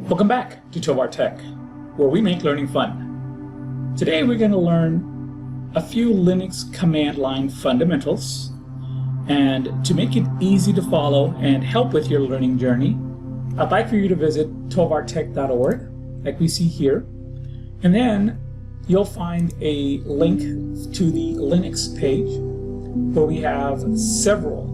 Welcome back to TovarTech, where we make learning fun. Today we're going to learn a few Linux command line fundamentals, and to make it easy to follow and help with your learning journey, I'd like for you to visit TovarTech.org, like we see here, and then you'll find a link to the Linux page where we have several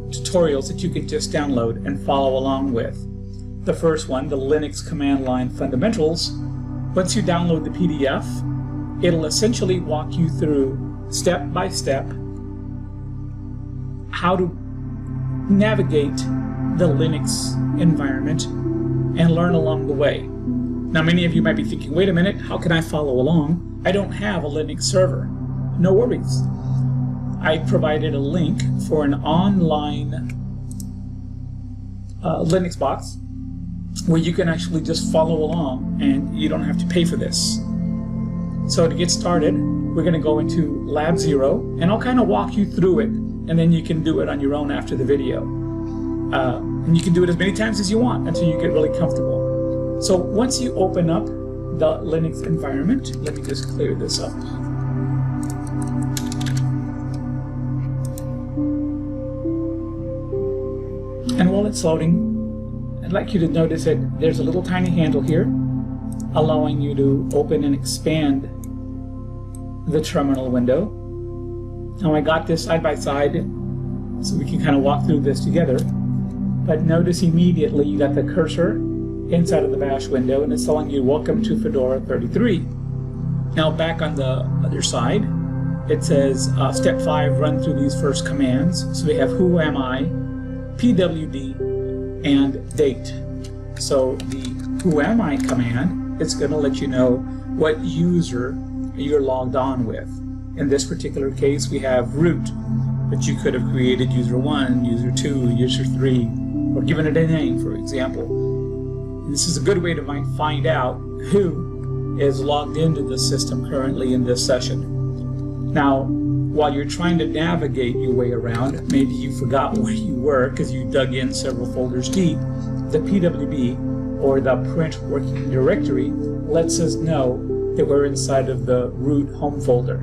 tutorials that you can just download and follow along with. The first one, the Linux command line fundamentals. Once you download the PDF, it'll essentially walk you through step by step how to navigate the Linux environment and learn along the way. Now, many of you might be thinking, wait a minute, how can I follow along? I don't have a Linux server. No worries. I provided a link for an online Linux box where you can actually just follow along and you don't have to pay for this. So to get started, we're going to go into Lab 0 and I'll kind of walk you through it, and then you can do it on your own after the video. And you can do it as many times as you want until you get really comfortable. So once you open up the Linux environment, let me just clear this up. And while it's loading, I'd like you to notice that there's a little tiny handle here allowing you to open and expand the terminal window. Now I got this side by side so we can kind of walk through this together, but notice immediately you got the cursor inside of the bash window and it's telling you welcome to Fedora 33. Now back on the other side it says step 5, run through these first commands. So we have who am I, pwd, and date. So the who am I command, it's going to let you know what user you're logged on with. In this particular case we have root, but you could have created user 1, user 2, user 3, or given it a name, for example. And this is a good way to find out who is logged into the system currently in this session. Now, while you're trying to navigate your way around, maybe you forgot where you were because you dug in several folders deep. The PWD, or the print working directory, lets us know that we're inside of the root home folder.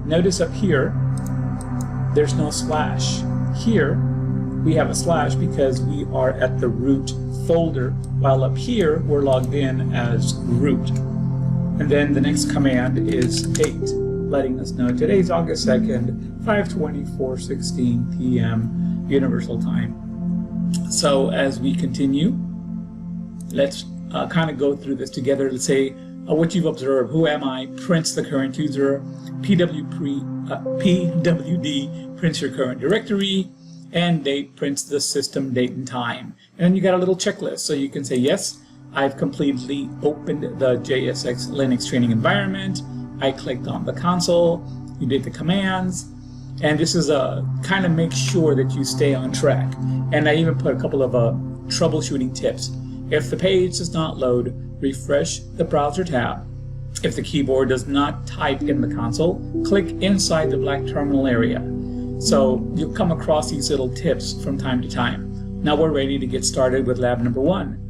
Notice up here, there's no slash. Here, we have a slash because we are at the root folder, while up here, we're logged in as root. And then the next command is date, letting us know today's August 2nd, 5:24:16 p.m. Universal Time. So as we continue, let's kind of go through this together. Let's say what you've observed. Who am I prints the current user. PWD prints your current directory. And date prints the system date and time. And you got a little checklist. So you can say, yes, I've completely opened the JSX Linux training environment. I clicked on the console, you did the commands, and this is a kind of make sure that you stay on track. And I even put a couple of troubleshooting tips. If the page does not load, refresh the browser tab. If the keyboard does not type in the console, click inside the black terminal area. So you'll come across these little tips from time to time. Now we're ready to get started with lab number 1.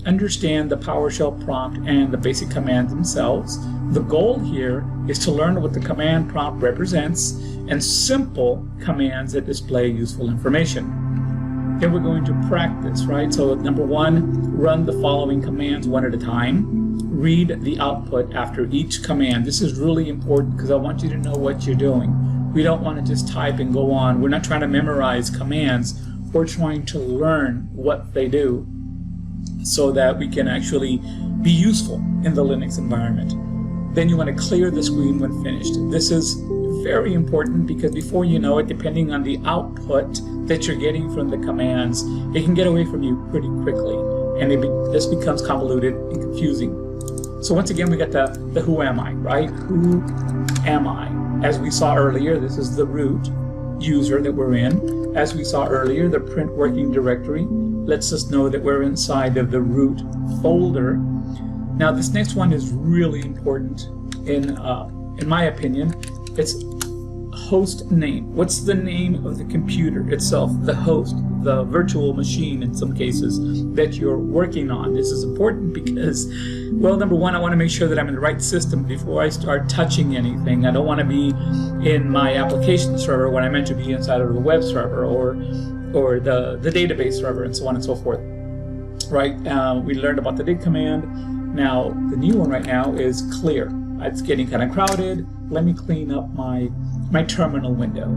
Understand the PowerShell prompt and the basic commands themselves. The goal here is to learn what the command prompt represents and simple commands that display useful information. Then we're going to practice, right? So number 1, run the following commands one at a time. Read the output after each command. This is really important because I want you to know what you're doing. We don't want to just type and go on. We're not trying to memorize commands. We're trying to learn what they do so that we can actually be useful in the Linux environment. Then you want to clear the screen when finished. This is very important because before you know it, depending on the output that you're getting from the commands, it can get away from you pretty quickly, and this becomes convoluted and confusing. So once again, we got the who am I, right? Who am I? As we saw earlier, this is the root user that we're in. As we saw earlier, the print working directory lets us know that we're inside of the root folder. Now this next one is really important in my opinion. It's host name. What's the name of the computer itself, the host? the virtual machine in some cases that you're working on. This is important because, well, number one, I want to make sure that I'm in the right system before I start touching anything. I don't want to be in my application server when I meant to be inside of the web server or the database server and so on and so forth. Right? We learned about the dig command. Now, the new one right now is clear. It's getting kind of crowded. Let me clean up my terminal window.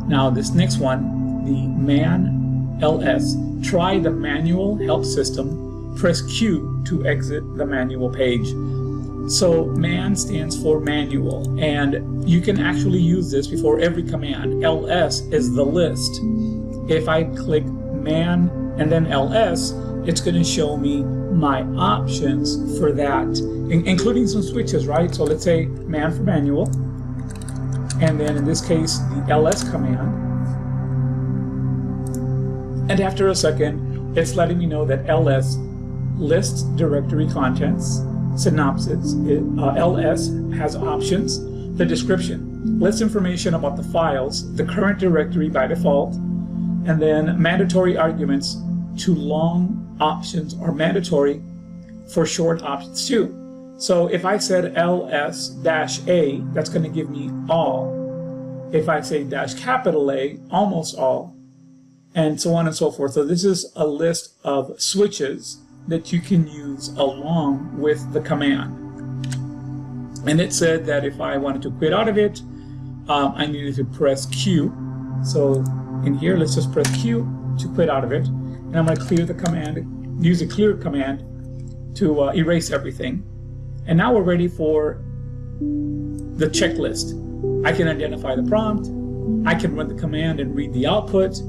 Now, this next one, the man ls, try the manual help system, press Q to exit the manual page. So man stands for manual, and you can actually use this before every command. ls is the list. If I click man and then ls, it's going to show me my options for that, including some switches, right? So let's say man for manual, and then in this case the ls command, and after a second it's letting me know that ls lists directory contents, synopsis, ls has options, the description lists information about the files, the current directory by default, and then mandatory arguments to long options are mandatory for short options too. So if I said ls-a, that's going to give me all. If I say -A, almost all, and so on and so forth. So this is a list of switches that you can use along with the command. And it said that if I wanted to quit out of it, I needed to press Q. So in here, let's just press Q to quit out of it. And I'm going to clear the command, use the clear command to erase everything. And now we're ready for the checklist. I can identify the prompt. I can run the command and read the output.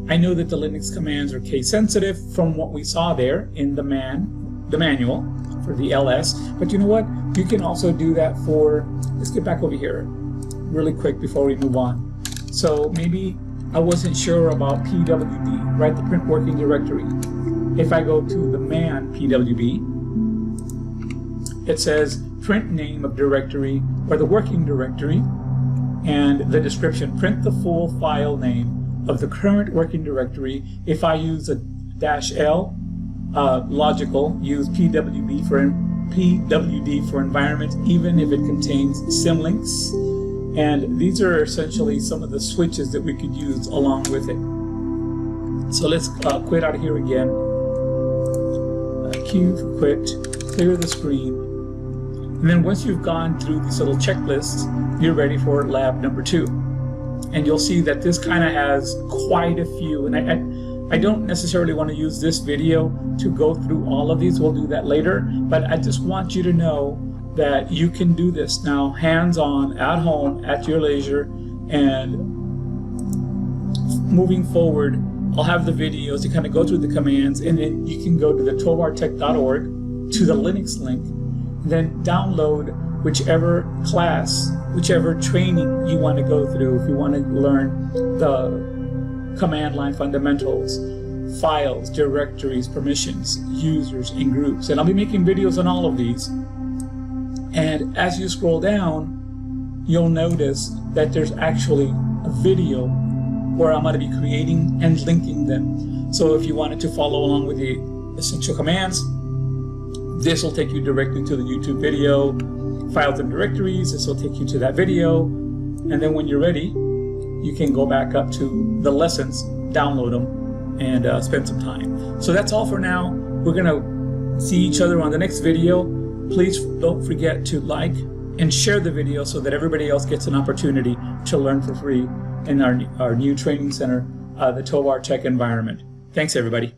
I know that the Linux commands are case sensitive from what we saw there in the manual for the ls. But you know what? You can also do that for, let's get back over here really quick before we move on. So maybe I wasn't sure about PWD, right? The print working directory. If I go to the man PWD, it says print name of directory or the working directory and the description. Print the full file name of the current working directory. If I use a -L, logical, use PWD for environment, even if it contains symlinks. And these are essentially some of the switches that we could use along with it. So let's quit out of here again. Q for quit, clear the screen. And then once you've gone through these little checklists, you're ready for lab number 2. And you'll see that this kind of has quite a few. And I don't necessarily want to use this video to go through all of these. We'll do that later. But I just want you to know that you can do this now hands-on at home at your leisure. And moving forward, I'll have the videos to kind of go through the commands, and then you can go to the TovarTech.org to the Linux link, and then download whichever class, whichever training you want to go through. If you want to learn the command line fundamentals, files, directories, permissions, users, and groups. And I'll be making videos on all of these. And as you scroll down, you'll notice that there's actually a video where I'm going to be creating and linking them. So if you wanted to follow along with the essential commands, this will take you directly to the YouTube video. Files and directories, this will take you to that video. And then when you're ready, you can go back up to the lessons, download them, and spend some time. So that's all for now. We're going to see each other on the next video. Please don't forget to like and share the video so that everybody else gets an opportunity to learn for free in our new training center, the TovarTech environment. Thanks, everybody.